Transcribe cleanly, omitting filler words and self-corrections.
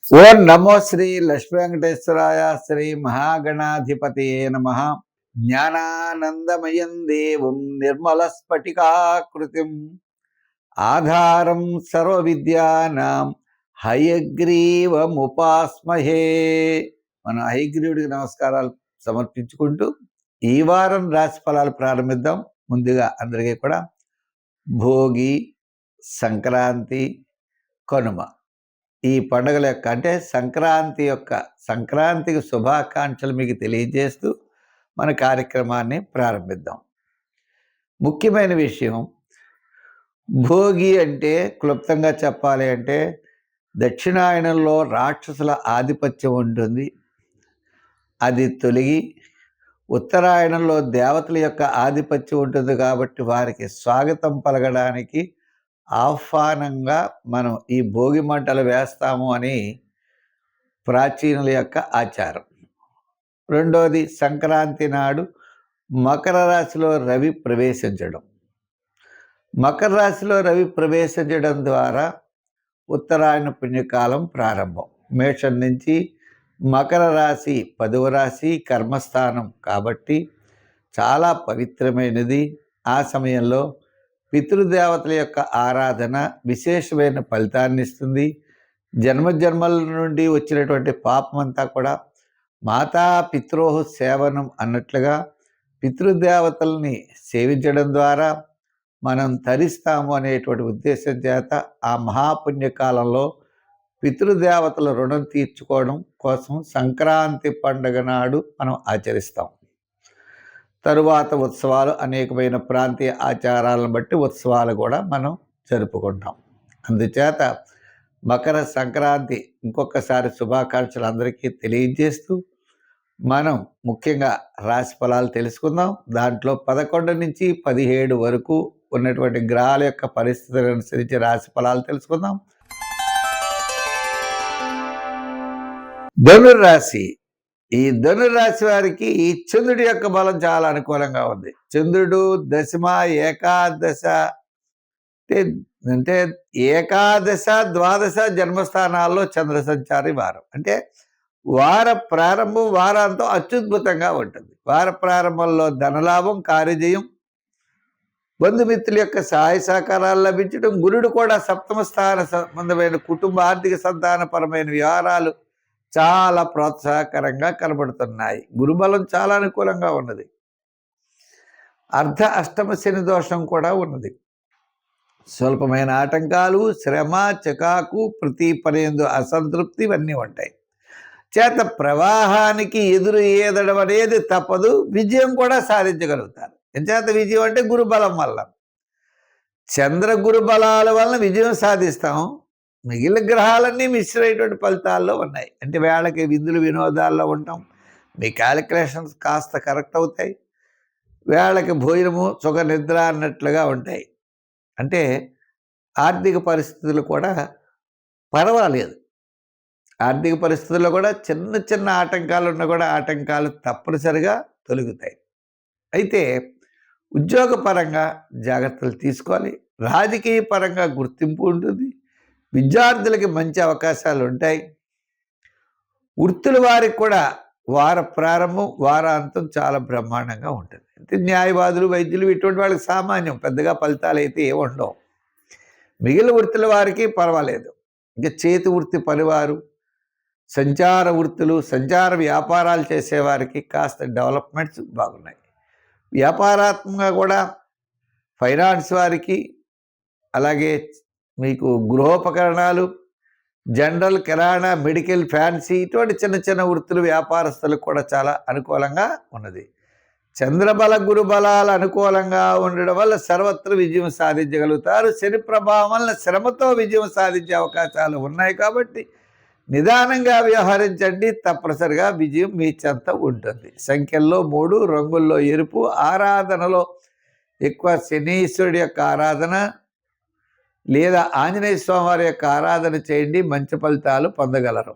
ఓం నమో శ్రీ లక్ష్మీ వెంకటేశ్వరాయ శ్రీ మహాగణాధిపతియే నమః. జ్ఞానానందమయం దేవం నిర్మల స్ఫటికాకృతిం ఆధారం సర్వ విద్యానాం హయగ్రీవముపాస్మహే. మనం హయగ్రీవుడికి నమస్కారాలు సమర్పించుకుంటూ ఈ వారం రాశి ఫలాలు ప్రారంభిద్దాం. ముందుగా అందరికీ కూడా భోగి, సంక్రాంతి, కనుమ ఈ పండుగల యొక్క అంటే సంక్రాంతికి శుభాకాంక్షలు మీకు తెలియజేస్తూ మన కార్యక్రమాన్ని ప్రారంభిద్దాం. ముఖ్యమైన విషయం, భోగి అంటే క్లుప్తంగా చెప్పాలి అంటే దక్షిణాయనంలో రాక్షసుల ఆధిపత్యం ఉంటుంది. అది తొలగి ఉత్తరాయణంలో దేవతల యొక్క ఆధిపత్యం ఉంటుంది. కాబట్టి వారికి స్వాగతం పలకడానికి ఆహ్వానంగా మనం ఈ భోగి మంటలు వేస్తాము అని ప్రాచీనుల యొక్క ఆచారం. రెండోది, సంక్రాంతి నాడు మకర రాశిలో రవి ప్రవేశించడం. మకర రాశిలో రవి ప్రవేశించడం ద్వారా ఉత్తరాయణ పుణ్యకాలం ప్రారంభం. మేషం నుంచి మకర రాశి 10వ రాశి, కర్మస్థానం కాబట్టి చాలా పవిత్రమైనది. ఆ సమయంలో పితృదేవతల యొక్క ఆరాధన విశేషమైన ఫలితాన్ని ఇస్తుంది. జన్మజన్మల నుండి వచ్చినటువంటి పాపమంతా కూడా మాతా పితృహ సేవనం అన్నట్లుగా పితృదేవతల్ని సేవించడం ద్వారా మనం తరిస్తాము అనేటువంటి ఉద్దేశం చేత ఆ మహాపుణ్యకాలంలో పితృదేవతల రుణం తీర్చుకోవడం కోసం సంక్రాంతి పండుగ నాడు మనం ఆచరిస్తాం. తరువాత ఉత్సవాలు, అనేకమైన ప్రాంతీయ ఆచారాలను బట్టి ఉత్సవాలు కూడా మనం జరుపుకుంటాం. అందుచేత మకర సంక్రాంతి ఇంకొకసారి శుభాకాంక్షలు అందరికీ తెలియజేస్తూ మనం ముఖ్యంగా రాశి ఫలాలు తెలుసుకుందాం. దాంట్లో 11 నుంచి 17 వరకు ఉన్నటువంటి గ్రహాల యొక్క పరిస్థితులను అనుసరించి రాశి ఫలాలు తెలుసుకుందాం. ధనుర్రాశి. ఈ ధనుర్రాశి వారికి ఈ చంద్రుడి యొక్క బలం చాలా అనుకూలంగా ఉంది. చంద్రుడు దశమ, ఏకాదశ అంటే ఏకాదశ, ద్వాదశ జన్మస్థానాల్లో చంద్ర సంచారి వారం. అంటే వార ప్రారంభం వారాంతం అత్యద్భుతంగా ఉంటుంది. వార ప్రారంభంలో ధనలాభం, కార్యజయం, బంధుమిత్రుల యొక్క సహాయ సహకారాలు లభించడం, గురుడు కూడా సప్తమ స్థాన సంబంధమైన కుటుంబ ఆర్థిక సంతానపరమైన వ్యవహారాలు చాలా ప్రోత్సాహకరంగా కనబడుతున్నాయి. గురుబలం చాలా అనుకూలంగా ఉన్నది. అర్ధ అష్టమ శని దోషం కూడా ఉన్నది. స్వల్పమైన ఆటంకాలు, శ్రమ, చికాకు, ప్రతి పనేందు అసంతృప్తి ఇవన్నీ ఉంటాయి. చేత ప్రవాహానికి ఎదురు ఏదడం అనేది తప్పదు. విజయం కూడా సాధించగలుగుతారు. ఎంచేత విజయం అంటే గురుబలం వల్ల. చంద్ర గురుబలాల వలన విజయం సాధిస్తాం. మిగిలిన గ్రహాలన్నీ మిశ్రమైనటువంటి ఫలితాల్లో ఉన్నాయి. అంటే వేళకి విందులు వినోదాల్లో ఉంటాం. మీ క్యాలిక్యులేషన్స్ కాస్త కరెక్ట్ అవుతాయి. వేళకి భోజనము, సుఖ నిద్ర అన్నట్లుగా ఉంటాయి. అంటే ఆర్థిక పరిస్థితులు కూడా పర్వాలేదు. ఆర్థిక పరిస్థితుల్లో కూడా చిన్న చిన్న ఆటంకాలు ఉన్నా కూడా ఆటంకాలు తప్పనిసరిగా తొలగుతాయి. అయితే ఉద్యోగపరంగా జాగ్రత్తలు తీసుకోవాలి. రాజకీయ పరంగా గుర్తింపు ఉంటుంది. విద్యార్థులకి మంచి అవకాశాలు ఉంటాయి. వృత్తుల వారికి కూడా వార ప్రారంభం, వారాంతం చాలా బ్రహ్మాండంగా ఉంటుంది. అంటే న్యాయవాదులు, వైద్యులు ఇటువంటి వాళ్ళకి సామాన్యం, పెద్దగా ఫలితాలు అయితే ఏమి ఉండవు. మిగిలిన వృత్తుల వారికి పర్వాలేదు. ఇంకా చేతి వృత్తి పనివారు, సంచార వృత్తులు, సంచార వ్యాపారాలు చేసేవారికి కాస్త డెవలప్మెంట్స్ బాగున్నాయి. వ్యాపారాత్మకంగా కూడా ఫైనాన్స్ వారికి, అలాగే మీకు గృహోపకరణాలు, జనరల్, కిరాణా, మెడికల్, ఫ్యాన్సీ ఇటువంటి చిన్న చిన్న వృత్తులు వ్యాపారస్తులకు కూడా చాలా అనుకూలంగా ఉన్నది. చంద్రబల గురుబలాలు అనుకూలంగా ఉండడం వల్ల సర్వత్ర విజయం సాధించగలుగుతారు. శని ప్రభావం వల్ల శ్రమతో విజయం సాధించే అవకాశాలు ఉన్నాయి. కాబట్టి నిదానంగా వ్యవహరించండి. తప్పనిసరిగా విజయం మీ చెంత ఉంటుంది. సంఖ్యల్లో 3, రంగుల్లో ఎరుపు, ఆరాధనలో ఎక్కువ శనీశ్వరుడి యొక్క ఆరాధన లేదా ఆంజనేయ స్వామి వారి యొక్క ఆరాధన చేయండి. మంచి ఫలితాలు పొందగలరు.